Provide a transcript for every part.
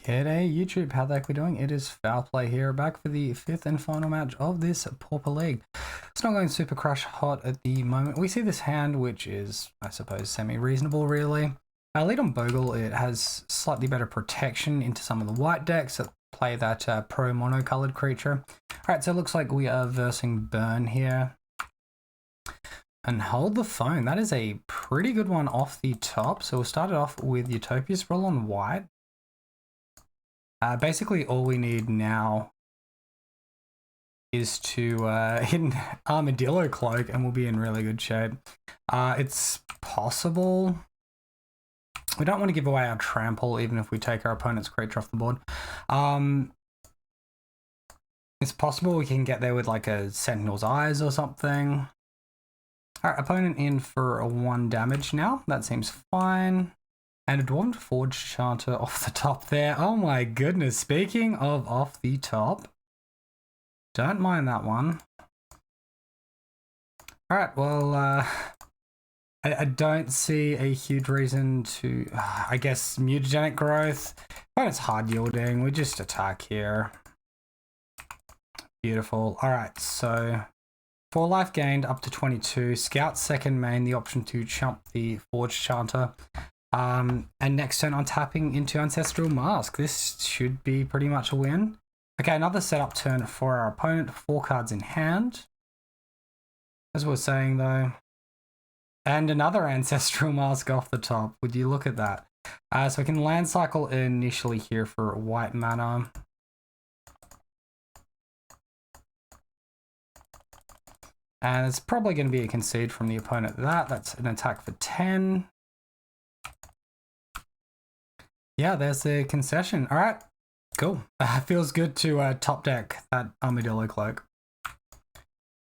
G'day YouTube, how the heck we doing? It is Foul Play here, back for the fifth and final match of this Pauper League. It's not going super crush hot at the moment. We see this hand, which is, I suppose, semi-reasonable really. Our lead on Bogle, it has slightly better protection into some of the white decks that play that pro mono-colored creature. Alright, so it looks like we are versing Burn here. And hold the phone, that is a pretty good one off the top. So we'll start it off with Utopia Sprawl on white. Basically, all we need now is to hit an Armadillo Cloak and we'll be in really good shape. It's possible. We don't want to give away our trample even if we take our opponent's creature off the board. It's possible we can get there with like a Sentinel's Eyes or something. Our opponent in for a 1 damage now. That seems fine. And a Dwarven Forge Chanter off the top there. Oh my goodness, speaking of off the top, don't mind that one. Alright, well, I don't see a huge reason to, I guess, mutagenic growth. But it's hard yielding, we just attack here. Beautiful. Alright, so 4 life gained up to 22. Scout second main, the option to chump the Forge Chanter. And next turn on tapping into Ancestral Mask. This should be pretty much a win. Okay, another setup turn for our opponent. 4 cards in hand. As we were saying though. And another Ancestral Mask off the top. Would you look at that? So we can land cycle initially here for white mana. And it's probably going to be a concede from the opponent. That's an attack for 10. Yeah, there's the concession. All right, cool. Feels good to top deck that Armadillo Cloak.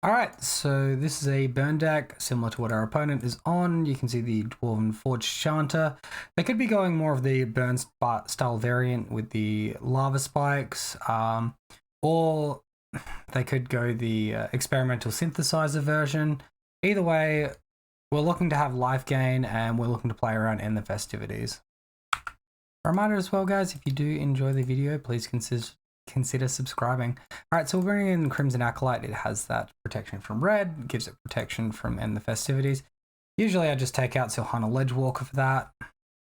All right, so this is a burn deck similar to what our opponent is on. You can see the Dwarven Forge Chanter. They could be going more of the burn style variant with the lava spikes, or they could go the experimental synthesizer version. Either way, we're looking to have life gain and we're looking to play around in the festivities. A reminder as well, guys, if you do enjoy the video, please consider subscribing. Alright, so we're bringing in Crimson Acolyte. It has that protection from red, gives it protection from end the festivities. Usually I just take out Silhana Ledgewalker for that,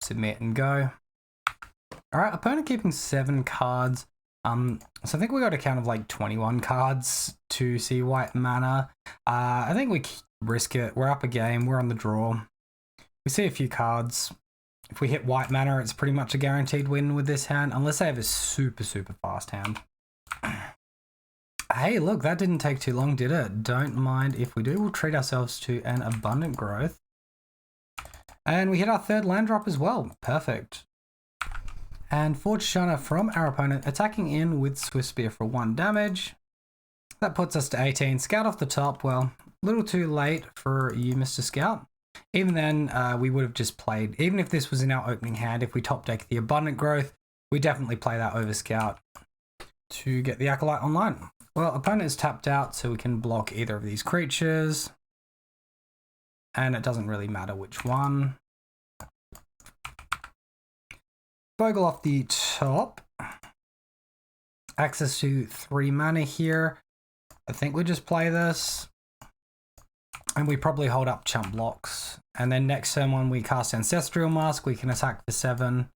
submit and go. Alright, opponent keeping 7 cards. So I think we got a count of like 21 cards to see white mana. I think we risk it. We're up a game, we're on the draw. We see a few cards. If we hit white mana, it's pretty much a guaranteed win with this hand, unless they have a super fast hand. Hey, look, that didn't take too long, did it? Don't mind if we do. We'll treat ourselves to an abundant growth. And we hit our 3rd land drop as well. Perfect. And Forge Chanter from our opponent, attacking in with Swift Spear for 1 damage. That puts us to 18. Scout off the top. Well, a little too late for you, Mr. Scout. Even then, we would have just played, even if this was in our opening hand, if we top deck the Abundant Growth, we definitely play that over Scout to get the Acolyte online. Well, opponent is tapped out, so we can block either of these creatures. And it doesn't really matter which one. Bogle off the top. Access to 3 mana here. I think we just play this. And we probably hold up chump blocks. And then next turn when we cast Ancestral Mask, we can attack for 7.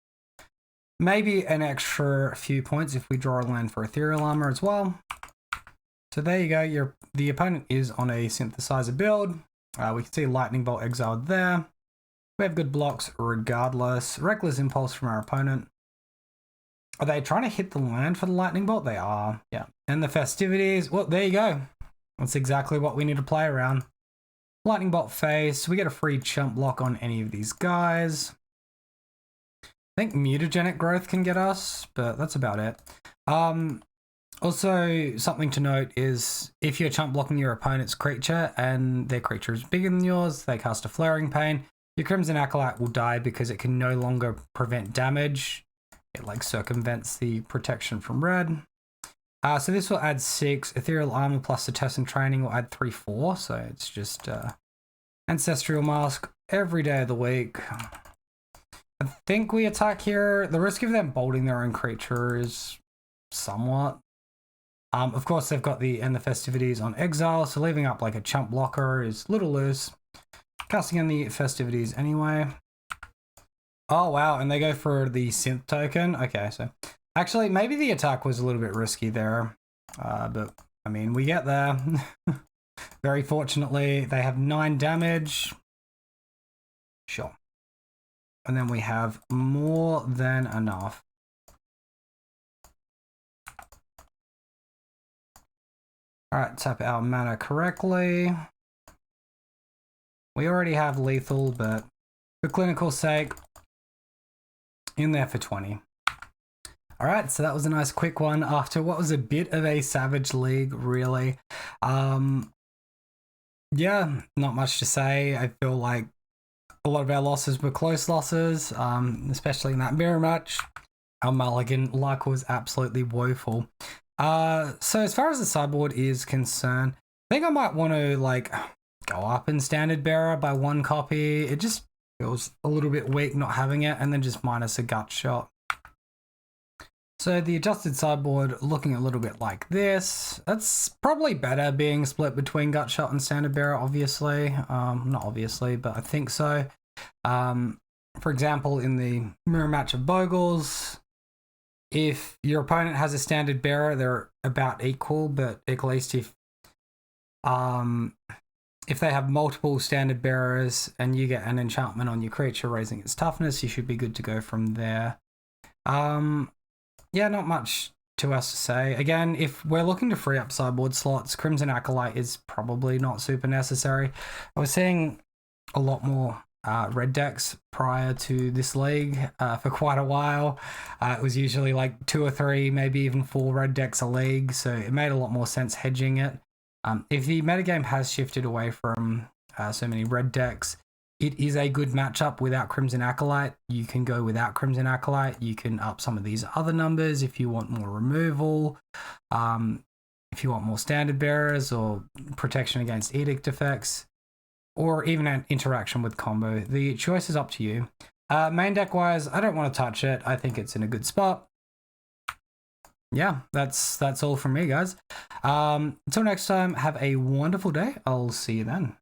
Maybe an extra few points if we draw a land for Ethereal Armor as well. So there you go. The opponent is on a synthesizer build. We can see Lightning Bolt exiled there. We have good blocks regardless. Reckless Impulse from our opponent. Are they trying to hit the land for the Lightning Bolt? They are. Yeah. And the festivities. Well, there you go. That's exactly what we need to play around. Lightning Bolt face, we get a free chump block on any of these guys. I think mutagenic growth can get us, but that's about it. Also, something to note is if you're chump blocking your opponent's creature and their creature is bigger than yours, they cast a Flaring Pain, your Crimson Acolyte will die because it can no longer prevent damage. It like circumvents the protection from red. So this will add 6. Ethereal Armor plus the Test and Training will add 3/4. So it's just Ancestral Mask every day of the week. I think we attack here. The risk of them bolting their own creature is somewhat. Of course, they've got the end the festivities on exile, so leaving up like a chump blocker is a little loose. Casting in the festivities anyway. Oh wow, and they go for the synth token. Okay, so actually maybe the attack was a little bit risky there, but I mean we get there. Very fortunately, they have 9 damage. Sure. And then we have more than enough. All right, tap our mana correctly. We already have lethal, but for clinical sake, in there for 20. All right, so that was a nice quick one after what was a bit of a savage league, really. Yeah, not much to say. I feel like a lot of our losses were close losses, especially in that mirror match. Our mulligan luck was absolutely woeful. So as far as the sideboard is concerned, I think I might want to like go up in standard bearer by 1 copy. It just feels a little bit weak not having it, and then just minus a gut shot. So the adjusted sideboard looking a little bit like this. That's probably better being split between gut shot and standard bearer, obviously. Not obviously, but I think so. For example, in the mirror match of Bogles, if your opponent has a standard bearer, they're about equal, but at least if they have multiple standard bearers and you get an enchantment on your creature raising its toughness, you should be good to go from there. Yeah, not much to us to say. Again, if we're looking to free up sideboard slots, Crimson Acolyte is probably not super necessary. I was seeing a lot more red decks prior to this league for quite a while. It was usually like 2 or 3, maybe even 4 red decks a league, so it made a lot more sense hedging it. If the metagame has shifted away from so many red decks, it is a good matchup without Crimson Acolyte. You can go without Crimson Acolyte. You can up some of these other numbers if you want more removal, if you want more standard bearers or protection against edict effects, or even an interaction with combo. The choice is up to you. Main deck wise, I don't want to touch it. I think it's in a good spot. Yeah, that's all from me, guys. Until next time, have a wonderful day. I'll see you then.